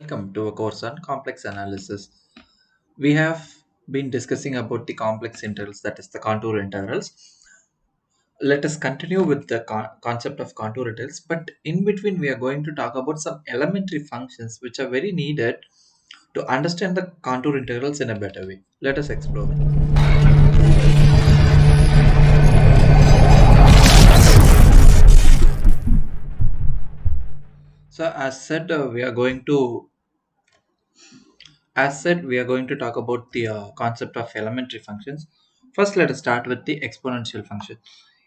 Welcome to a course on complex analysis. We have been discussing about the complex integrals, that is the contour integrals. Let us continue with the concept of contour integrals, but in between we are going to talk about some elementary functions which are very needed to understand the contour integrals in a better way. Let us explore. So as said, we are going to talk about the concept of elementary functions. First, let us start with the exponential function.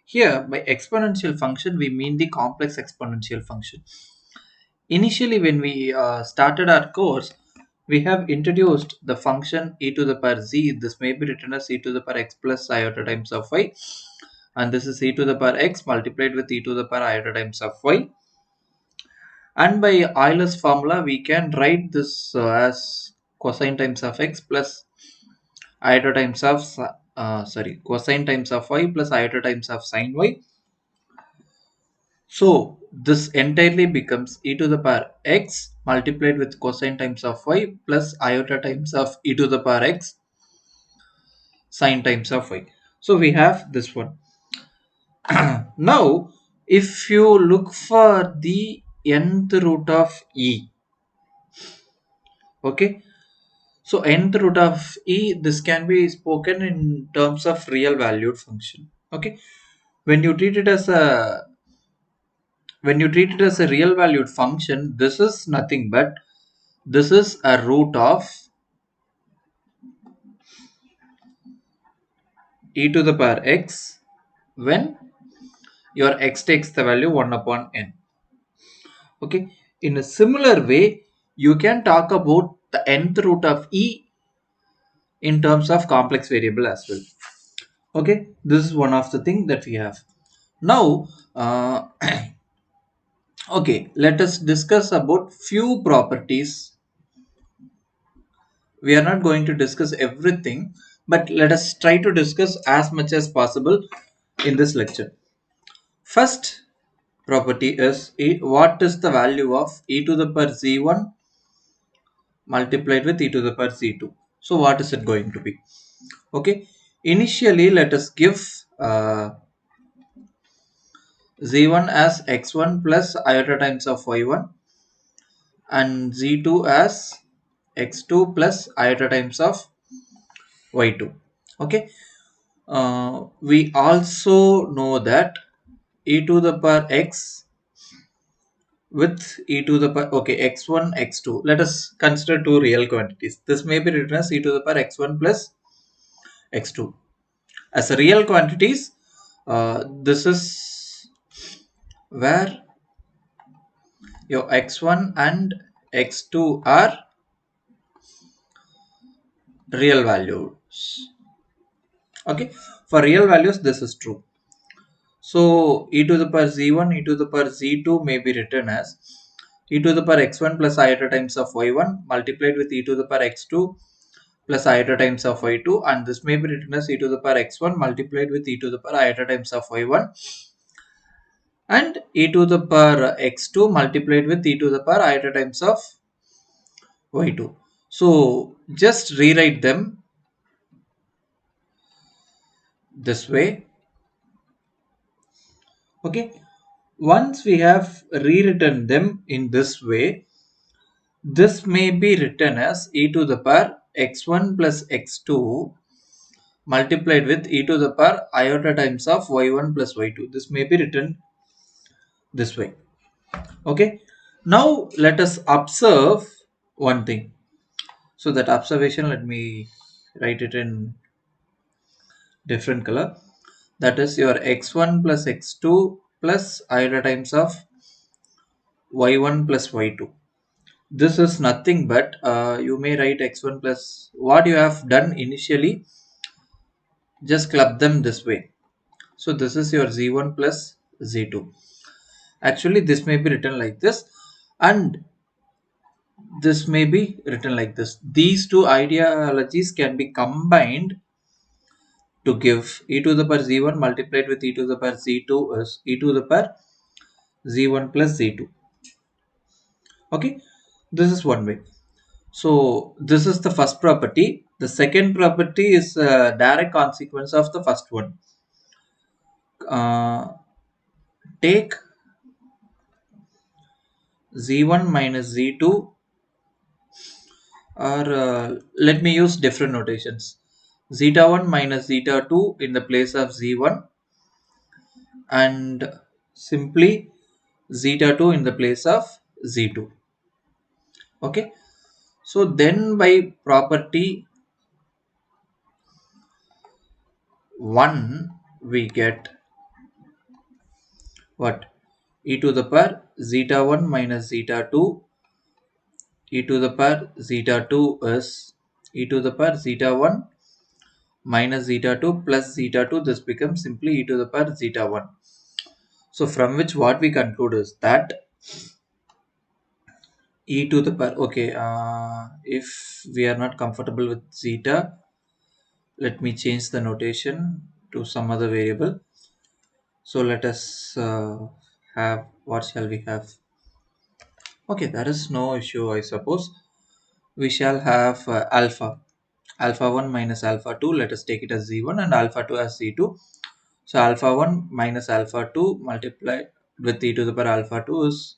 Here, by exponential function, we mean the complex exponential function. Initially, when we started our course, we have introduced the function e to the power z. This may be written as e to the power x plus iota times of y, and this is e to the power x multiplied with e to the power iota times of y. And by Euler's formula, we can write this as cosine times of x plus iota times of cosine times of y plus iota times of sine y. So this entirely becomes e to the power x multiplied with cosine times of y plus iota times of e to the power x sine times of y. So we have this one. Now, if you look for the nth root of e, okay, so nth root of e, this can be spoken in terms of real valued function. Okay, when you treat it as a real valued function, this is nothing but this is a root of e to the power x when your x takes the value 1 upon n. Okay, in a similar way, you can talk about the nth root of e in terms of complex variable as well. Okay, this is one of the thing that we have. Now, okay, let us discuss about few properties. We are not going to discuss everything, but let us try to discuss as much as possible in this lecture. First property is what is the value of e to the power z1 multiplied with e to the power z2. So what is it going to be? Okay, initially let us give z1 as x1 plus iota times of y1 and z2 as x2 plus iota times of y2. Okay, we also know that e to the power x with e to the power, okay, x1 x2, let us consider two real quantities. This may be written as e to the power x1 plus x2 as a real quantities. This is where your x1 and x2 are real values. Okay, for real values this is true. So e to the power z1 e to the power z2 may be written as e to the power x1 plus iota times of y1 multiplied with e to the power x2 plus iota times of y2, and this may be written as e to the power x1 multiplied with e to the power iota times of y1 and e to the power x2 multiplied with e to the power iota times of y2. So just rewrite them this way. Okay, once we have rewritten them in this way, this may be written as e to the power x1 plus x2 multiplied with e to the power iota times of y1 plus y2. This may be written this way. Okay, now let us observe one thing. So that observation, let me write it in different color. That is your x1 plus x2 plus iota times of y1 plus y2. This is nothing but you may write x1 plus what you have done initially, just club them this way. So this is your z1 plus z2. Actually this may be written like this and this may be written like this. These two ideologies can be combined to give e to the power z1 multiplied with e to the power z2 is e to the power z1 plus z2. Okay, This is one way. So this is the first property. The second property is a direct consequence of the first one. Take z1 minus z2, or let me use different notations. Zeta 1 minus zeta 2 in the place of z1, and simply zeta 2 in the place of z2. Okay, so then by property 1 we get what? E to the power zeta 1 minus zeta 2, e to the power zeta 2 is e to the power zeta 1 minus zeta 2 plus zeta 2. This becomes simply e to the power zeta 1. So from which what we conclude is that e to the power, okay, if we are not comfortable with zeta, let me change the notation to some other variable. So let us have, what shall we have? Okay, that is no issue, I suppose. We shall have alpha 1 minus alpha 2. Let us take it as z1, and alpha 2 as z2. So alpha 1 minus alpha 2 multiplied with e to the power alpha 2 is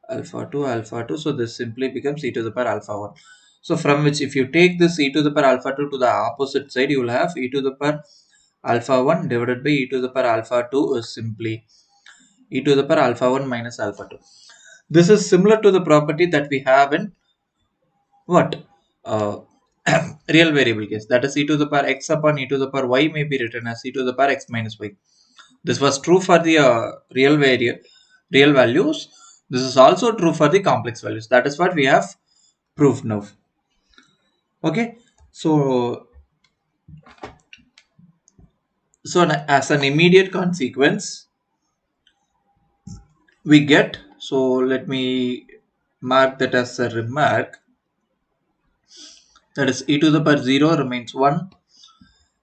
alpha 2 alpha 2. So this simply becomes e to the power alpha 1. So from which if you take this e to the power alpha 2 to the opposite side, you will have e to the power alpha 1 divided by e to the power alpha 2 is simply e to the power alpha 1 minus alpha 2. This is similar to the property that we have in what? Uh, real variable case, that is e to the power x upon e to the power y may be written as e to the power x minus y. This was true for the real values. This is also true for the complex values. That is what we have proved now. Okay, so as an immediate consequence we get, so let me mark that as a remark, that is e to the power 0 remains 1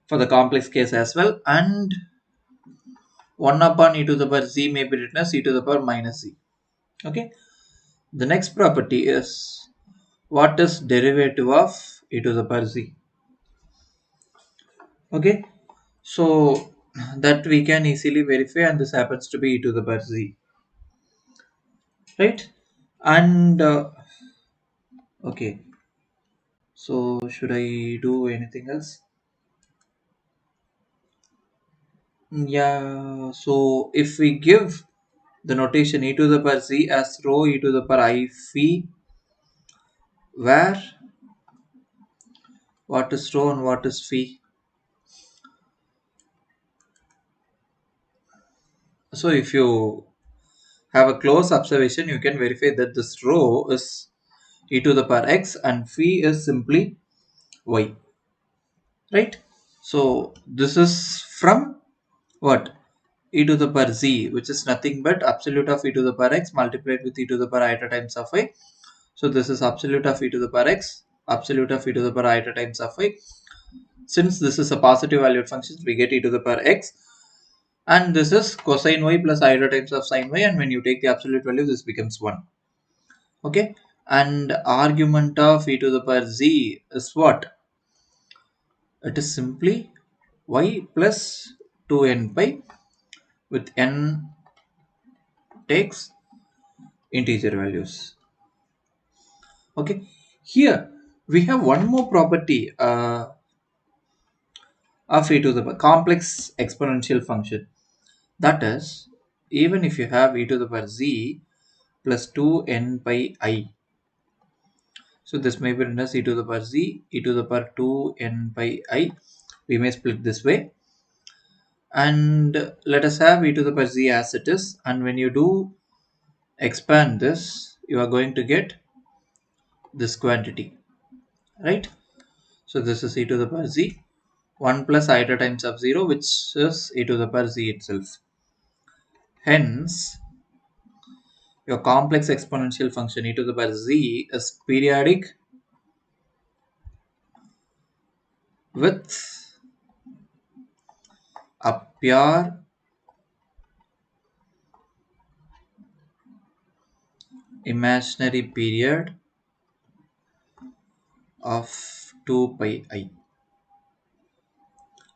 for the complex case as well, and 1 upon e to the power z may be written as e to the power minus z. Okay, the next property is, what is derivative of e to the power z? Okay, so that we can easily verify, and this happens to be e to the power z, right? And okay, so should I do anything else? Yeah, so if we give the notation e to the power z as rho e to the power I phi, where what is rho and what is phi? So if you have a close observation, you can verify that this rho is e to the power x and phi is simply y, right? So this is from what? E to the power z, which is nothing but absolute of e to the power x multiplied with e to the power iota times of y. So this is absolute of e to the power x, absolute of e to the power iota times of y. Since this is a positive valued function, we get e to the power x, and this is cosine y plus iota times of sine y, and when you take the absolute value, this becomes 1. Okay, and argument of e to the power z is what? It is simply y plus 2n pi, with n takes integer values. Okay, here we have one more property of e to the power complex exponential function, that is, even if you have e to the power z plus 2n pi I, so this may be written as e to the power z e to the power 2n pi I. We may split this way, and let us have e to the power z as it is, and when you do expand this, you are going to get this quantity, right? So this is e to the power z 1 plus iota times of 0, which is e to the power z itself. Hence your complex exponential function e to the power z is periodic with a pure imaginary period of 2 pi I.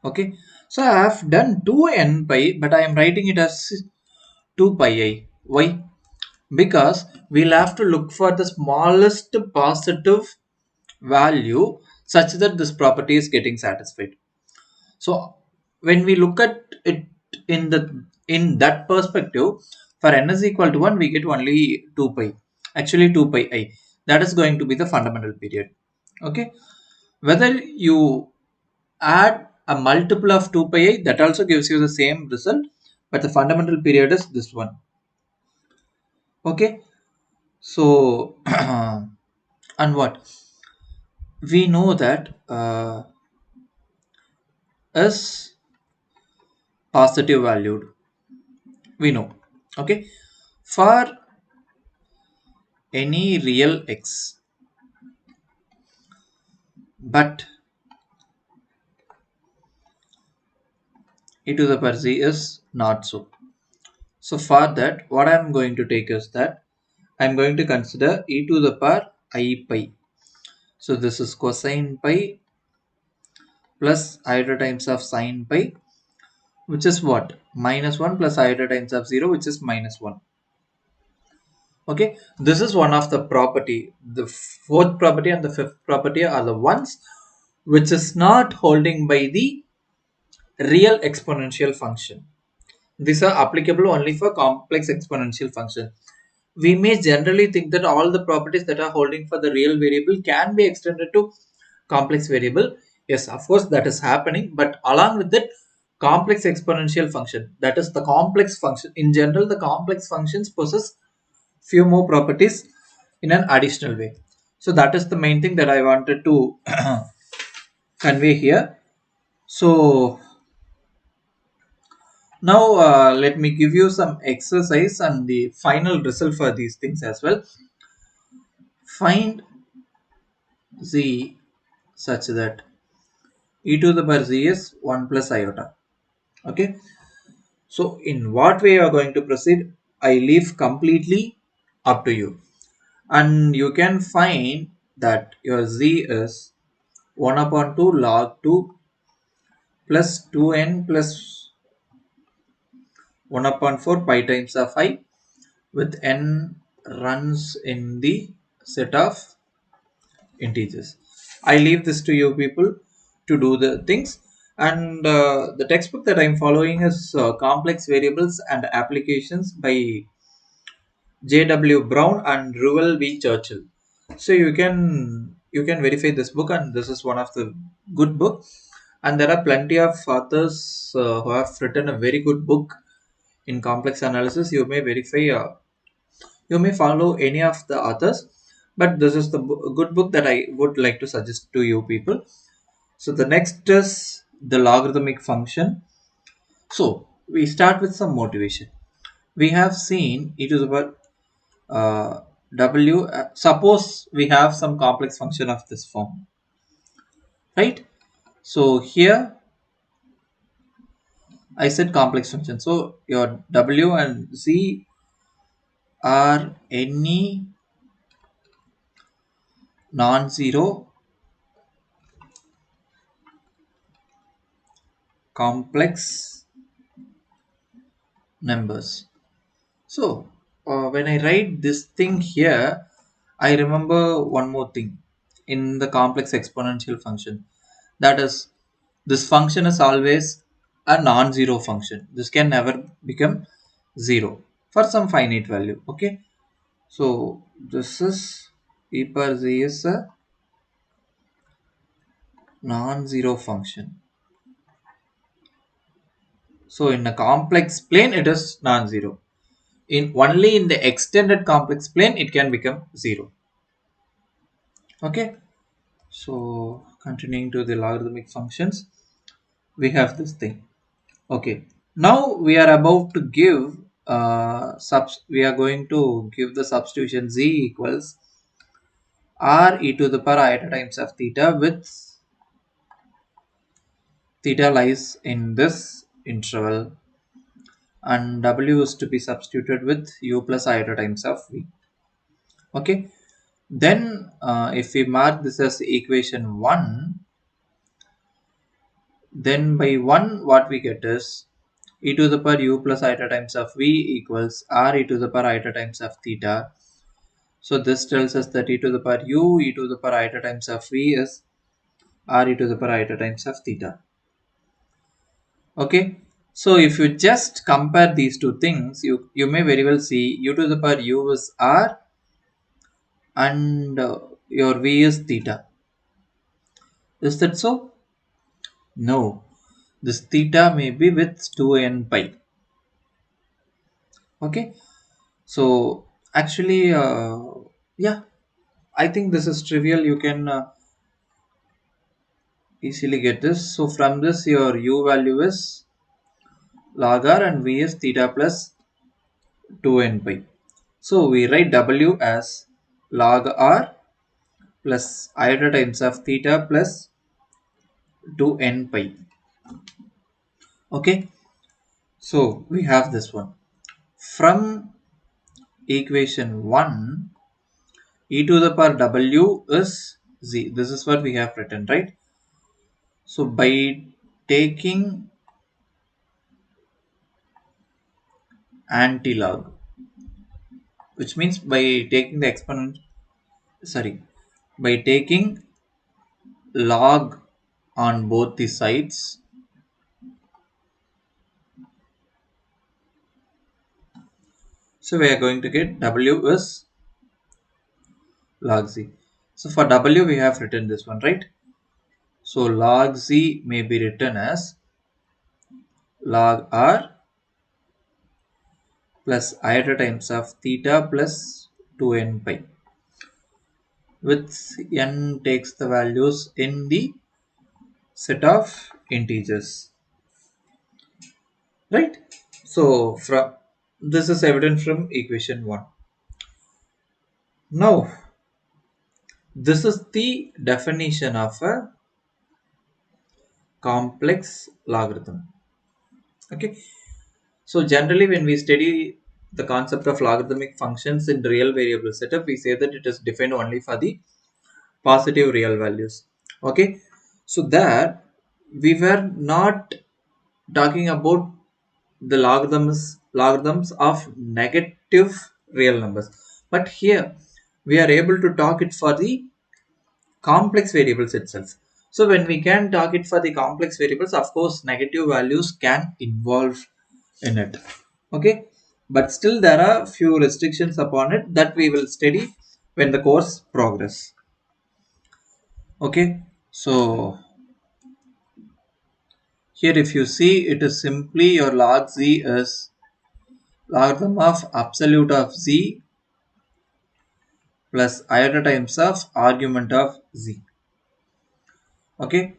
Okay, so I have done 2n pi, but I am writing it as 2 pi I. Why? Because we'll have to look for the smallest positive value such that this property is getting satisfied. So when we look at it in that perspective, for n is equal to 1, we get only 2 pi, actually 2 pi I. That is going to be the fundamental period. Okay, whether you add a multiple of 2 pi I, that also gives you the same result, but the fundamental period is this one. Okay, so and what we know that is positive valued, we know. Okay, for any real x, but e to the power z is not so. So for that, what I am going to take is that I am going to consider e to the power I pi. So this is cosine pi plus iota times of sine pi, which is what? Minus 1 plus iota times of 0, which is minus 1. Okay, this is one of the property. The fourth property and the fifth property are the ones which is not holding by the real exponential function. These are applicable only for complex exponential function. We may generally think that all the properties that are holding for the real variable can be extended to complex variable. Yes, of course, that is happening, but along with that, complex exponential function, that is the complex function in general, the complex functions possess few more properties in an additional way. So that is the main thing that I wanted to convey here. So now let me give you some exercise and the final result for these things as well. Find z such that e to the power z is 1 plus iota. Okay, so in what way you are going to proceed, I leave completely up to you. And you can find that your z is 1 upon 2 log 2 plus 2n plus 1 upon 4 pi times of I, with n runs in the set of integers. I leave this to you people to do the things. And the textbook that I'm following is Complex Variables and Applications by J.W. Brown and Ruel V. Churchill. So you can verify this book, and this is one of the good book. And there are plenty of authors who have written a very good book in complex analysis. You may verify. You may follow any of the authors, but this is the good book that I would like to suggest to you people. So the next is the logarithmic function. So we start with some motivation. We have seen e to the power w. Suppose we have some complex function of this form, right? So here I said complex function. So your w and z are any non-zero complex numbers. So when I write this thing here, I remember one more thing in the complex exponential function. That is, this function is always a non-zero function. This can never become zero for some finite value. Okay. So this is e power z is a non-zero function. So in a complex plane, it is non-zero. In only in the extended complex plane, it can become zero. Okay. So continuing to the logarithmic functions, we have this thing. Okay. Now we are about to give we are going to give the substitution z equals r e to the power iota times of theta, with theta lies in this interval and w is to be substituted with u plus iota times of v. Okay, then if we mark this as equation 1, then by 1 what we get is e to the power u plus iota times of v equals r e to the power iota times of theta. So this tells us that e to the power u e to the power iota times of v is r e to the power iota times of theta. Okay, so if you just compare these two things, you may very well see u to the power u is r and your v is theta. Is that so? No, this theta may be with 2n pi. Okay, so actually, yeah, I think this is trivial. You can easily get this. So from this, your u value is log r and v is theta plus 2n pi. So we write w as log r plus iota times of theta plus 2n pi. Okay, so we have this one. From equation 1, e to the power w is z. This is what we have written, right? So by taking antilog, which means by taking the exponent, sorry, by taking log on both the sides, so we are going to get w is log z. So for w we have written this one, right? So log z may be written as log r plus iota times of theta plus 2n pi, with n takes the values in the set of integers, right? So from this is evident from equation 1. Now this is the definition of a complex logarithm. Okay, so generally when we study the concept of logarithmic functions in real variable setup, we say that it is defined only for the positive real values. Okay, so that we were not talking about the logarithms of negative real numbers, but here we are able to talk it for the complex variables itself. So when we can talk it for the complex variables, of course negative values can involve in it. Okay, but still there are few restrictions upon it that we will study when the course progress. Okay, so here if you see, it is simply your log z is logarithm of absolute of z plus iota times of argument of z. Okay,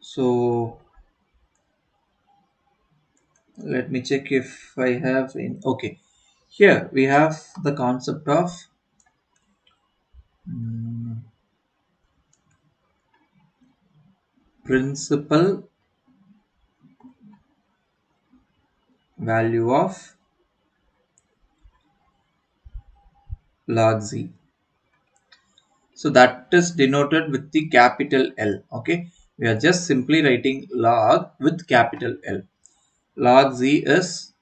so let me check if I have in. Okay, here we have the concept of mm, principal value of log z. So that is denoted with the capital L. Okay, we are just simply writing log with capital L. Log z is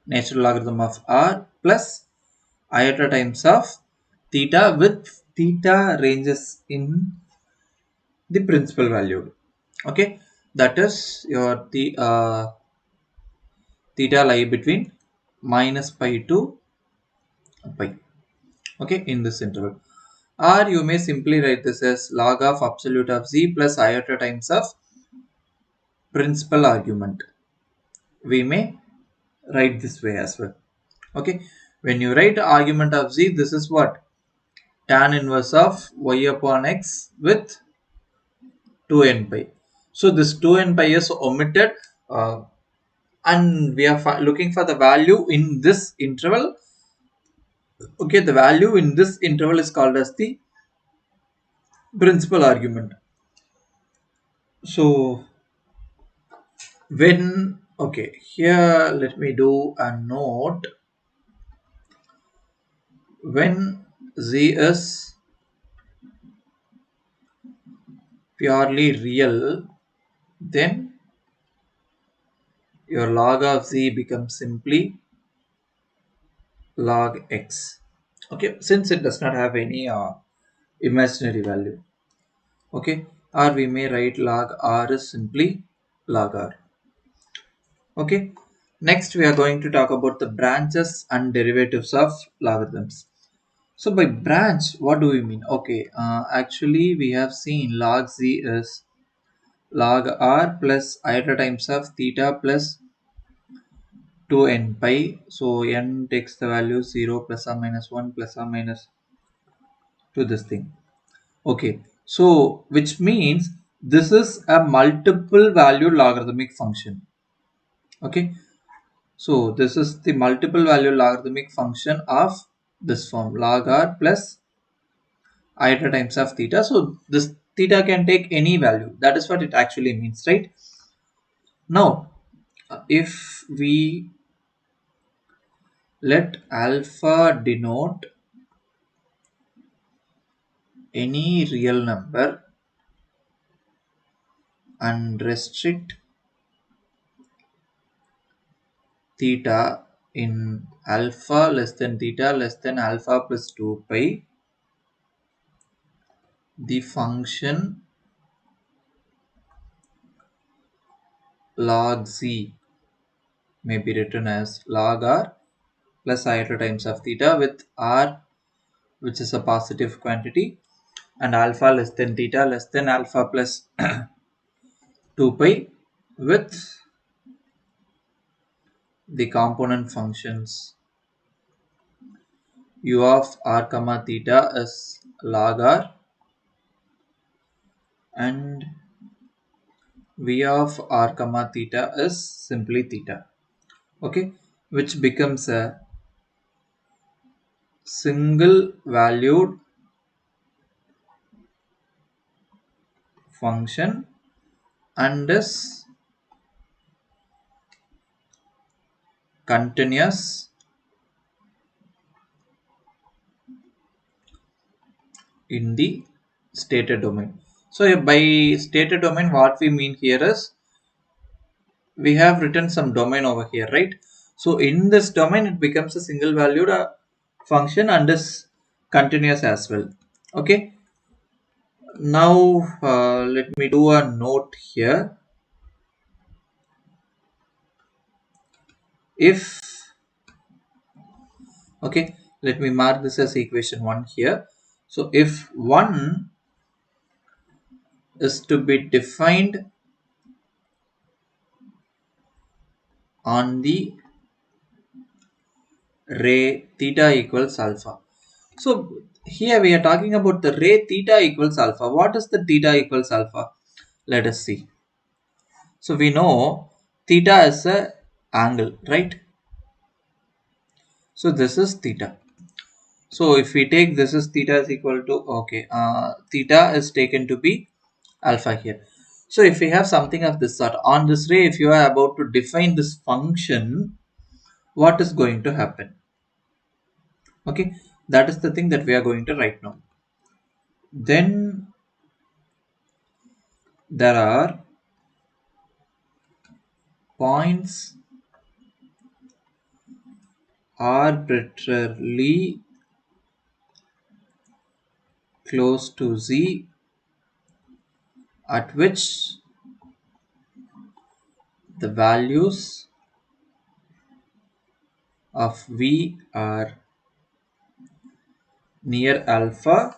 natural logarithm of r plus iota times of theta, with theta ranges in the principal value. Okay, that is your theta lie between minus pi to pi. Okay, in this interval. Or you may simply write this as log of absolute of z plus iota times of principal argument. We may write this way as well. Okay, when you write argument of z, this is what? Tan inverse of y upon x with 2n pi. So this 2n pi is omitted, and we are looking for the value in this interval. Okay, the value in this interval is called as the principal argument. So when, okay, here let me do a note. when z is purely real, then your log of z becomes simply log x. Okay, since it does not have any imaginary value. Okay, or we may write log r is simply log r. Okay, next we are going to talk about the branches and derivatives of logarithms. So by branch, what do we mean? Okay, actually we have seen log z is log r plus iota times of theta plus 2n pi. So n takes the value 0 plus or minus 1 plus or minus to this thing. Okay, so which means this is a multiple valued logarithmic function. Okay, so this is the multiple value logarithmic function of this form log r plus iota times of theta. So this theta can take any value. That is what it actually means, right? Now, if we let alpha denote any real number and restrict theta in alpha less than theta less than alpha plus 2 pi, the function log z may be written as log r plus iota times of theta with r which is a positive quantity and alpha less than theta less than alpha plus 2 pi with the component functions u of r comma theta is log r and v of r comma theta is simply theta. Okay, which becomes a single valued function and is continuous in the stated domain. So by stated domain, what we mean here is we have written some domain over here, right? So in this domain, it becomes a single valued function and is continuous as well. Okay. Now let me do a note here. If okay, let me mark this as equation 1 here. So if 1 is to be defined on the ray theta equals alpha. So here we are talking about the ray theta equals alpha. What is the theta equals alpha? Let us see. So we know theta is a angle, right? So this is theta. So if we take this is theta is equal to okay, theta is taken to be alpha here. So if we have something of this sort on this ray, if you are about to define this function, what is going to happen? Okay, that is the thing that we are going to write now. Then there are points arbitrarily close to z at which the values of v are near alpha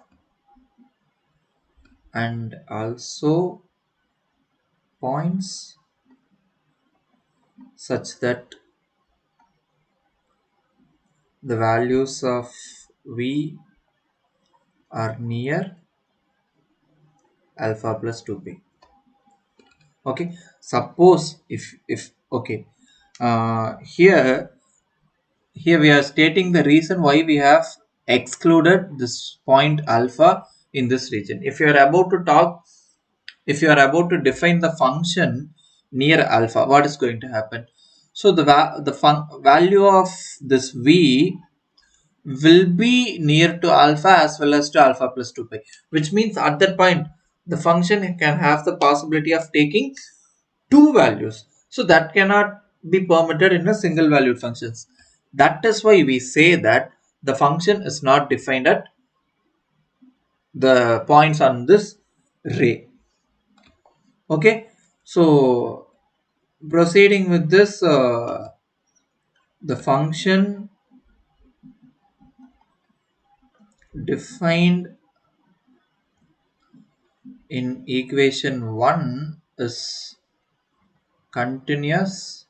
and also points such that the values of v are near alpha plus 2p. Okay, suppose if okay, here we are stating the reason why we have excluded this point alpha in this region. If you are about to talk, if you are about to define the function near alpha, what is going to happen? So the value of this v will be near to alpha as well as to alpha plus 2 pi, which means at that point the function can have the possibility of taking two values. So that cannot be permitted in a single valued functions. That is why we say that the function is not defined at the points on this ray. Okay, so proceeding with this, the function defined in equation 1 is continuous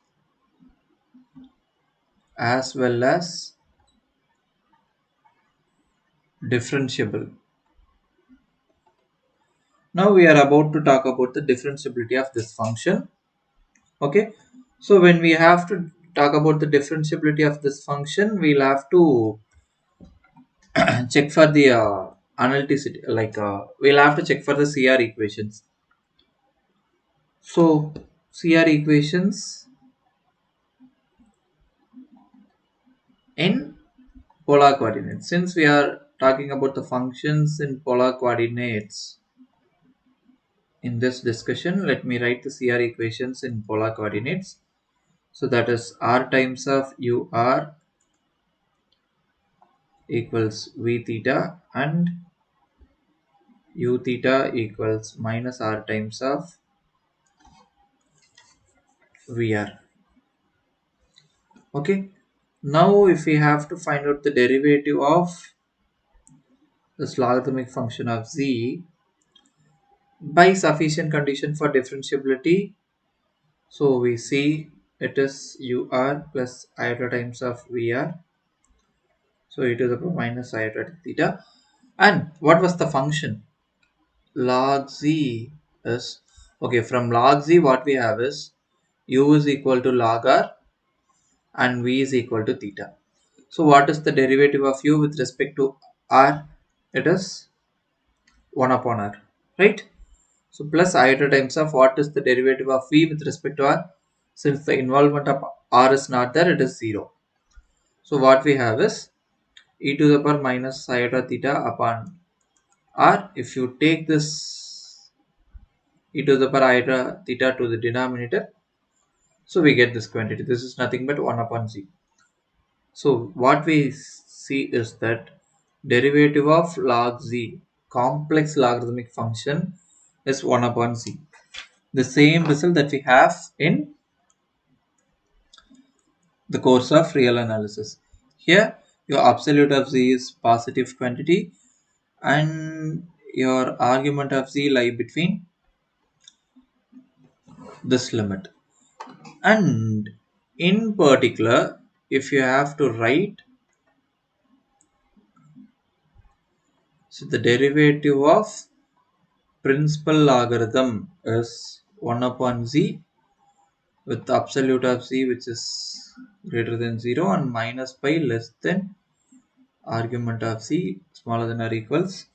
as well as differentiable. Now we are about to talk about the differentiability of this function. Okay, so when we have to talk about the differentiability of this function, we'll have to check for the analyticity, like we'll have to check for the CR equations. So CR equations in polar coordinates. Since we are talking about the functions in polar coordinates in this discussion, let me write the CR equations in polar coordinates. So that is r times of ur equals v theta and u theta equals minus r times of vr. Okay, now if we have to find out the derivative of this logarithmic function of z by sufficient condition for differentiability, so we see it is ur plus iota times of vr, so e to the power minus iota theta. And what was the function? Log z is, okay, from log z what we have is u is equal to log r and v is equal to theta. So what is the derivative of u with respect to r? It is 1 upon r, right? So plus iota times of what is the derivative of v with respect to r? Since the involvement of r is not there, it is 0. So what we have is e to the power minus iota theta upon r. If you take this e to the power iota theta to the denominator, so we get this quantity. This is nothing but 1 upon z. So what we see is that derivative of log z, complex logarithmic function, is 1 upon z. The same result that we have in the course of real analysis. Here your absolute of z is positive quantity and your argument of z lie between this limit. And in particular, if you have to write, so the derivative of principal logarithm is 1 upon z with absolute of z which is greater than 0 and minus pi less than argument of z smaller than or equals.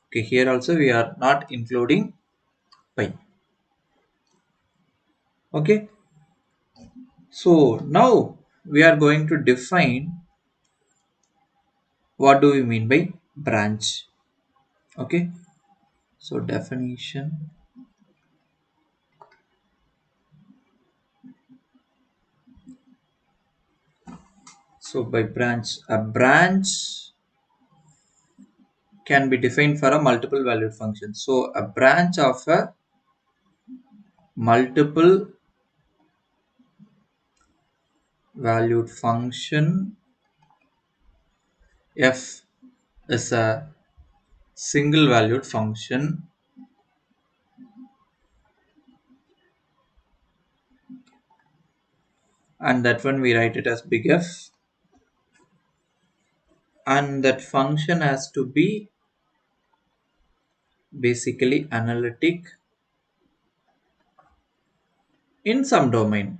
Okay, here also we are not including pi. Okay, so now we are going to define what do we mean by branch. Okay, so definition. So by branch, a branch can be defined for a multiple valued function. So a branch of a multiple valued function f is a single valued function and that one we write it as big F, and that function has to be basically analytic in some domain.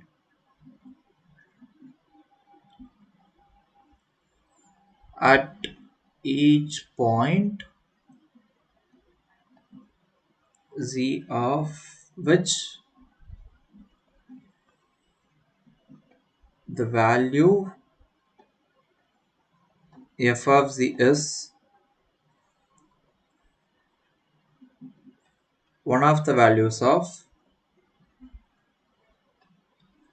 At each point z of which the value f of z is one of the values of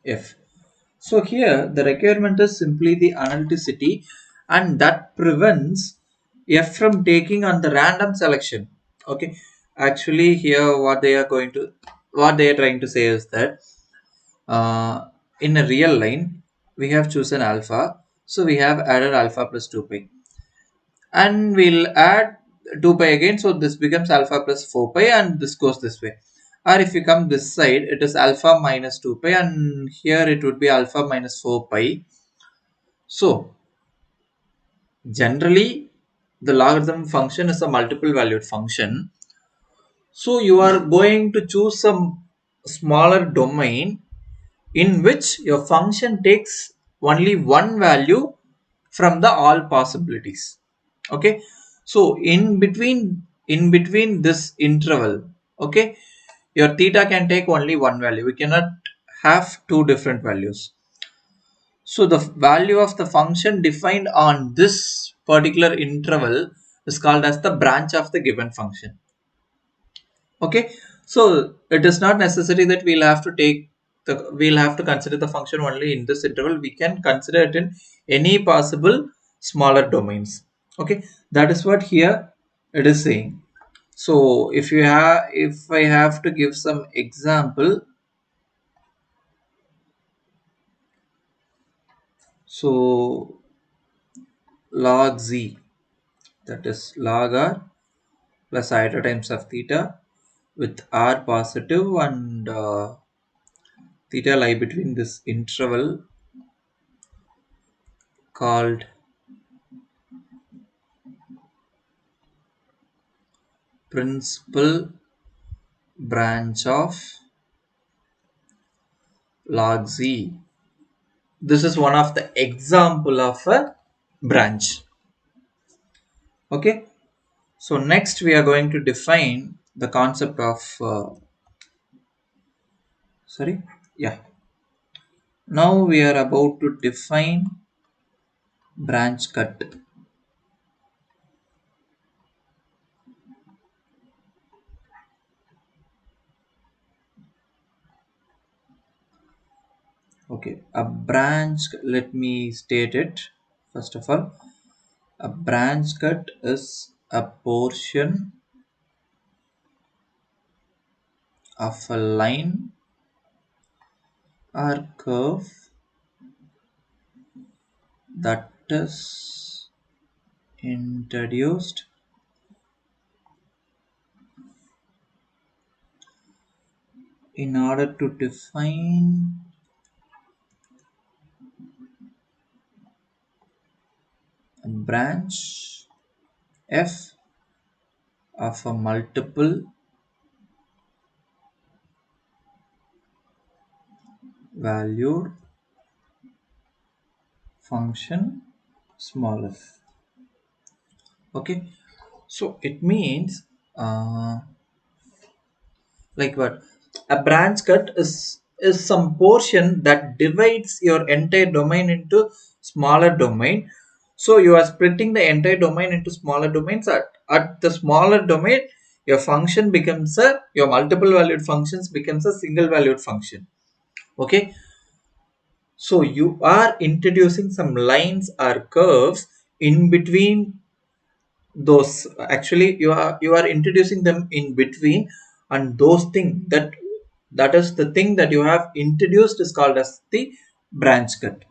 f. So here the requirement is simply the analyticity, and that prevents f from taking on the random selection. Okay, actually here what they are trying to say is that in a real line we have chosen alpha, so we have added alpha plus 2 pi, and we'll add 2 pi again, so this becomes alpha plus 4 pi, and this goes this way. Or if you come this side, it is alpha minus 2 pi, and here it would be alpha minus 4 pi. So generally the logarithm function is a multiple valued function, so you are going to choose some smaller domain in which your function takes only one value from the all possibilities. Okay, so in between this interval, okay, your theta can take only one value. We cannot have two different values. So the value of the function defined on this particular interval is called as the branch of the given function. Okay, so it is not necessary that we'll have to consider the function only in this interval. We can consider it in any possible smaller domains. Okay, that is what here it is saying. So if I have to give some example, so log z, that is log r plus iota times of theta with r positive, and theta lie between this interval called principal branch of log z. This is one of the example of a branch. Okay, so next we are going to define the concept of sorry, yeah, now we are about to define branch cut. Okay, a branch, let me state it first of all. A branch cut is a portion of a line or curve that is introduced in order to define a branch f of a multiple valued function small f. Okay, so it means like what, a branch cut is some portion that divides your entire domain into smaller domain. So you are splitting the entire domain into smaller domains. At the smaller domain, your function becomes a your multiple valued functions becomes a single valued function. Okay, so you are introducing some lines or curves in between those. Actually you are introducing them in between, and those thing that is the thing that you have introduced is called as the branch cut.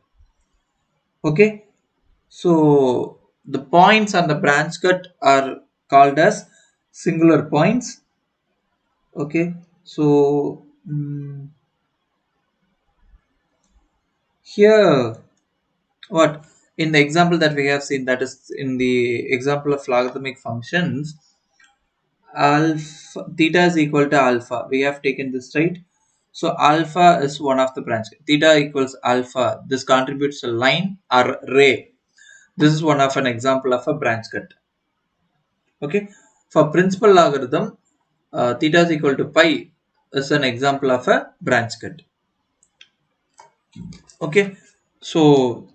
Okay, so the points on the branch cut are called as singular points. Okay, so here what, in the example that we have seen, that is in the example of logarithmic functions, alpha theta is equal to alpha, we have taken this, right? So alpha is one of the branch, theta equals alpha, this contributes a line or ray. This is one of an example of a branch cut. Okay, for principal logarithm, theta is equal to pi is an example of a branch cut. Okay, so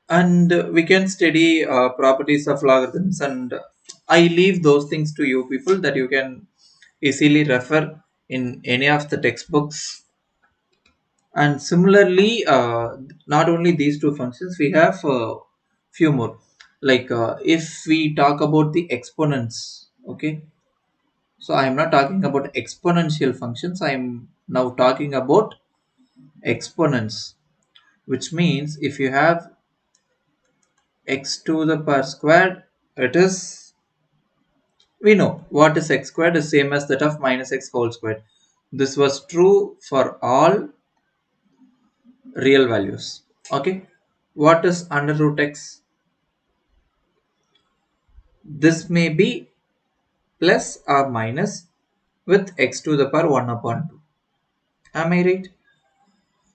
and we can study properties of logarithms, and I leave those things to you people that you can easily refer in any of the textbooks. And similarly, not only these two functions, we have few more, like if we talk about the exponents. Okay, so I am not talking about exponential functions, I am now talking about exponents, which means if you have x to the power squared, it is, we know what is x squared is same as that of minus x whole squared. This was true for all real values. Okay, what is under root x? This may be plus or minus with x to the power 1 upon 2. Am I right?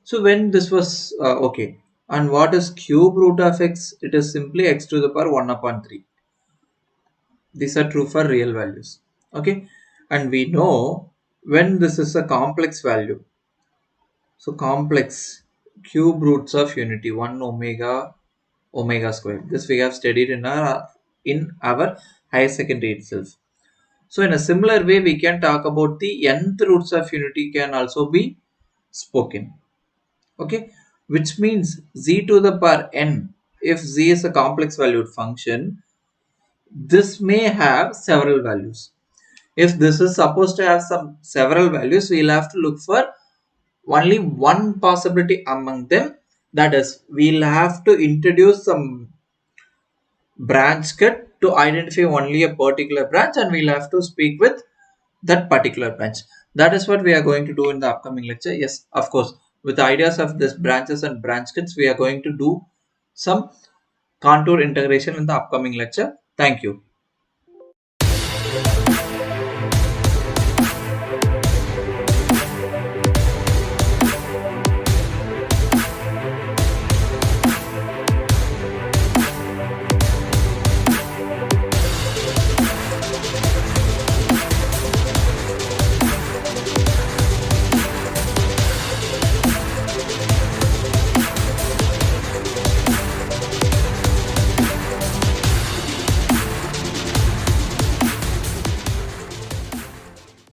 So when this was okay, and what is cube root of x? It is simply x to the power 1 upon 3. These are true for real values. Okay, and we know when this is a complex value. So complex cube roots of unity 1 omega omega square. This we have studied in our higher secondary itself. So in a similar way, we can talk about the nth roots of unity can also be spoken. Okay, which means z to the power n. If z is a complex valued function, this may have several values. If this is supposed to have some several values, we'll have to look for only one possibility among them. That is, we'll have to introduce some branch cut to identify only a particular branch, and we'll have to speak with that particular branch. That is what we are going to do in the upcoming lecture. Yes, of course, with the ideas of this branches and branch kits, we are going to do some contour integration in the upcoming lecture. Thank you.